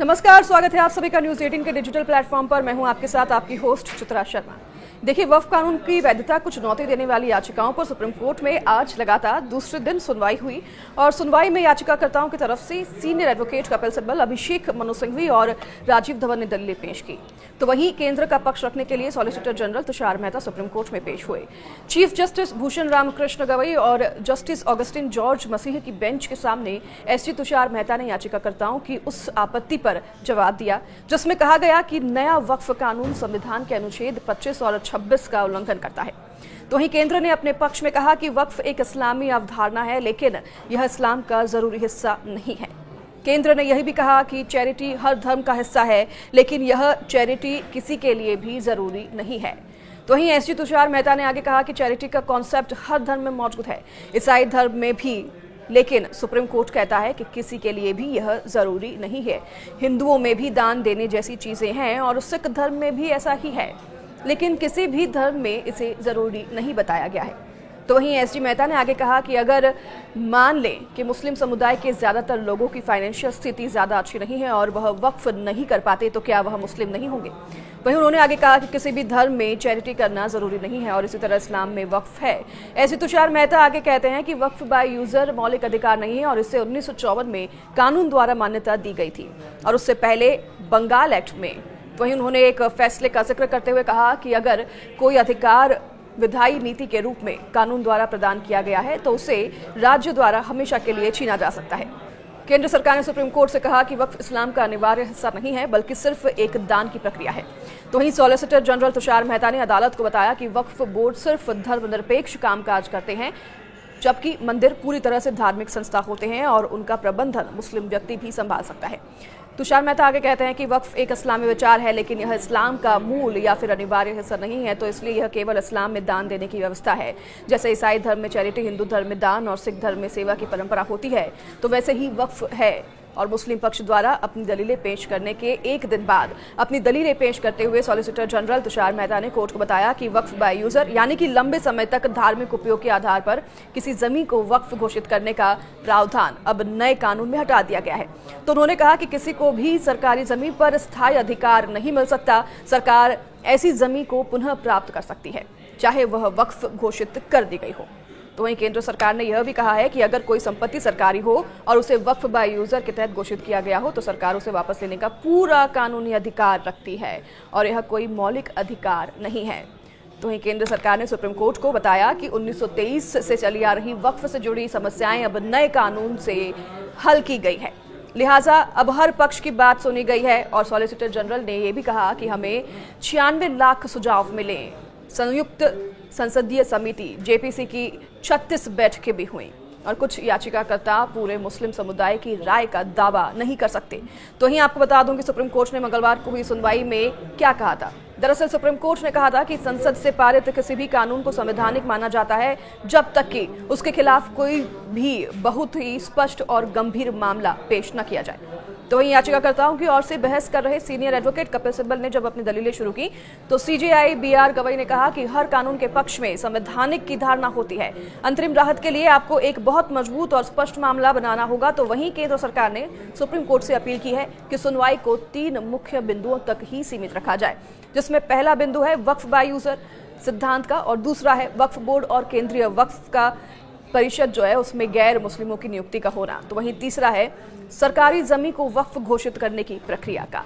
नमस्कार, स्वागत है आप सभी का न्यूज 18 के डिजिटल प्लेटफॉर्म पर। मैं हूं आपके साथ आपकी होस्ट चित्रा शर्मा। देखिए, वक्फ कानून की वैधता कुछ चुनौती देने वाली याचिकाओं पर सुप्रीम कोर्ट में आज लगातार दूसरे दिन सुनवाई हुई और सुनवाई में याचिकाकर्ताओं की तरफ से सीनियर एडवोकेट कपिल सिब्बल, अभिषेक मनु सिंघवी और राजीव धवन ने दलीलें पेश की। तो वहीं केंद्र का पक्ष रखने के लिए solicitor general Tushar Mehta supreme court में पेश हुए। चीफ जस्टिस भूषण रामकृष्ण गवई और जस्टिस ऑगस्टिन जॉर्ज मसीह की बेंच के सामने एसजी तुषार मेहता ने याचिकाकर्ताओं की उस आपत्ति पर जवाब दिया जिसमें कहा गया कि नया वक्फ कानून संविधान के अनुच्छेद 25 और 26 का उल्लंघन करता है। तो वहीं केंद्र ने अपने पक्ष में कहा कि वक्फ एक इस्लामी अवधारणा है, लेकिन यह इस्लाम का जरूरी हिस्सा नहीं है। केंद्र ने यह भी कहा कि चैरिटी हर धर्म का हिस्सा है, लेकिन यह चैरिटी किसी के लिए भी जरूरी नहीं है। तो वहीं एसजी तुषार मेहता ने आगे कहा कि चैरिटी का कॉन्सेप्ट हर धर्म में मौजूद है, ईसाई धर्म में भी, लेकिन सुप्रीम कोर्ट कहता है कि किसी के लिए भी यह जरूरी नहीं है। हिंदुओं में भी दान देने जैसी चीजें हैं और सिख धर्म में भी ऐसा ही है, लेकिन किसी भी धर्म में इसे जरूरी नहीं बताया गया है। तो वहीं एसजी मेहता ने आगे कहा कि अगर मान लें कि मुस्लिम समुदाय के ज्यादातर लोगों की फाइनेंशियल स्थिति ज्यादा अच्छी नहीं है और वह वक्फ नहीं कर पाते, तो क्या वह मुस्लिम नहीं होंगे? वहीं उन्होंने आगे कहा कि किसी भी धर्म में चैरिटी करना जरूरी नहीं है और इसी तरह इस्लाम में वक्फ है। एसजी तुषार मेहता आगे कहते हैं कि वक्फ बाय यूजर मौलिक अधिकार नहीं है और इसे 1954 में कानून द्वारा मान्यता दी गई थी और उससे पहले बंगाल एक्ट में। वहीं उन्होंने एक फैसले का जिक्र करते हुए कहा कि अगर कोई अधिकार विधायी नीति के रूप में कानून द्वारा प्रदान किया गया है तो उसे राज्य द्वारा हमेशा के लिए छीना जा सकता है। केंद्र सरकार ने सुप्रीम कोर्ट से कहा कि वक्फ इस्लाम का अनिवार्य हिस्सा नहीं है, बल्कि सिर्फ एक दान की प्रक्रिया है। तो वहीं सॉलिसिटर जनरल तुषार मेहता ने अदालत को बताया कि वक्फ बोर्ड सिर्फ धर्मनिरपेक्ष कामकाज करते हैं, जबकि मंदिर पूरी तरह से धार्मिक संस्था होते हैं और उनका प्रबंधन मुस्लिम व्यक्ति भी संभाल सकता है। तुषार मेहता आगे कहते हैं कि वक्फ एक इस्लामी विचार है, लेकिन यह इस्लाम का मूल या फिर अनिवार्य हिस्सा नहीं है, तो इसलिए यह केवल इस्लाम में दान देने की व्यवस्था है। जैसे ईसाई धर्म में चैरिटी, हिंदू धर्म में दान और सिख धर्म में सेवा की परंपरा होती है, तो वैसे ही वक्फ है। और मुस्लिम पक्ष द्वारा अपनी दलीलें पेश करने के एक दिन बाद अपनी दलीलें पेश करते हुए सॉलिसिटर जनरल तुषार मेहता ने कोर्ट को बताया कि वक्फ बाय यूजर यानी कि लंबे समय तक धार्मिक उपयोग के आधार पर किसी जमीन को वक्फ घोषित करने का प्रावधान अब नए कानून में हटा दिया गया है। तो उन्होंने कहा कि किसी को भी सरकारी जमीन पर स्थायी अधिकार नहीं मिल सकता। सरकार ऐसी जमीन को पुनः प्राप्त कर सकती है, चाहे वह वक्फ घोषित कर दी गई हो। तो वहीं केंद्र सरकार ने यह भी कहा है कि अगर कोई संपत्ति सरकारी हो और उसे वक्फ बाय यूजर के तहत घोषित किया गया हो तो सरकार उसे वापस लेने का पूरा कानूनी अधिकार रखती है और यह कोई मौलिक अधिकार नहीं है। तो वहीं केंद्र सरकार ने सुप्रीम कोर्ट को बताया कि 1923 से चली आ रही वक्फ से जुड़ी समस्याएं अब नए कानून से हल की गई है, लिहाजा अब हर पक्ष की बात सुनी गई है। और सॉलिसिटर जनरल ने यह भी कहा कि हमें 96 लाख सुझाव मिले। संयुक्त संसदीय समिति जेपीसी की 36 बैठकें भी हुई और कुछ याचिकाकर्ता पूरे मुस्लिम समुदाय की राय का दावा नहीं कर सकते। तो वहीं आपको बता दूं कि सुप्रीम कोर्ट ने मंगलवार को हुई सुनवाई में क्या कहा था। दरअसल सुप्रीम कोर्ट ने कहा था कि संसद से पारित किसी भी कानून को संवैधानिक माना जाता है जब तक कि उसके खिलाफ कोई भी बहुत ही स्पष्ट और गंभीर मामला पेश न किया जाए। तो वहीं याचिकाकर्ताओं की ओर से बहस कर रहे सीनियर एडवोकेट कपिल सिब्बल ने जब अपनी दलीलें शुरू की तो सीजेआई बीआर गवई ने कहा कि हर कानून के पक्ष में संवैधानिक की धारणा होती है। अंतरिम राहत के लिए आपको एक बहुत मजबूत और स्पष्ट मामला बनाना होगा। तो वहीं केंद्र सरकार ने सुप्रीम कोर्ट से अपील की है कि सुनवाई को 3 मुख्य बिंदुओं तक ही सीमित रखा जाए, जिसमें पहला बिंदु है वक्फ बाय यूजर सिद्धांत का और दूसरा है वक्फ बोर्ड और केंद्रीय वक्फ का परिषद जो है उसमें गैर मुस्लिमों की नियुक्ति का होना। तो वहीं तीसरा है सरकारी जमीन को वक्फ घोषित करने की प्रक्रिया का।